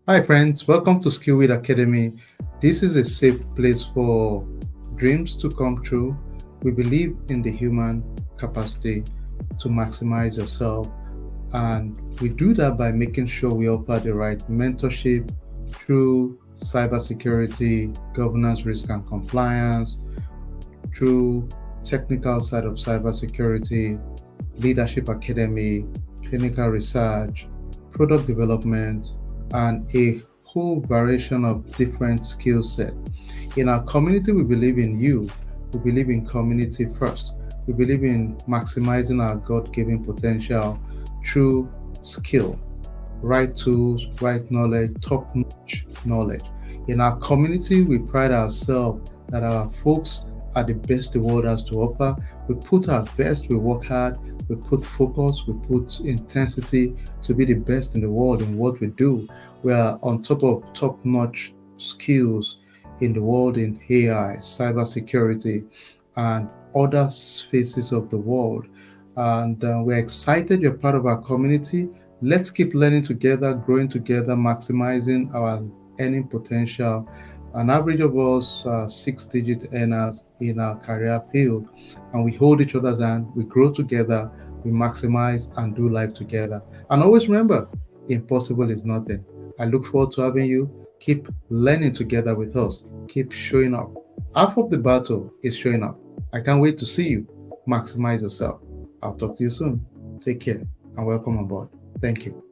Hi, friends. Welcome to Skillweed Academy. This is a safe place for dreams to come true. We believe in the human capacity to maximize yourself, and we do that by making sure we offer the right mentorship through cybersecurity, governance, risk, and compliance, through technical side of cybersecurity, leadership academy, clinical research, product development, and a whole variation of different skill set. In our community, we believe in you. We believe in community first. We believe in maximizing our God-given potential through skill, right tools, right knowledge, top-notch knowledge. In our community, we pride ourselves that our folks are the best the world has to offer. We put our best, we work hard, we put focus, we put intensity to be the best in the world in what we do. We are on top of top-notch skills in the world in AI, cybersecurity, and other spaces of the world. And we're excited you're part of our community. Let's keep learning together, growing together, maximizing our earning potential. An average of us six-digit earners in our career field, and we hold each other's hand, we grow together, we maximize and do life together. And always remember, impossible is nothing. I look forward to having you. Keep learning together with us. Keep showing up. Half of the battle is showing up. I can't wait to see you. Maximize yourself. I'll talk to you soon. Take care and welcome aboard. Thank you.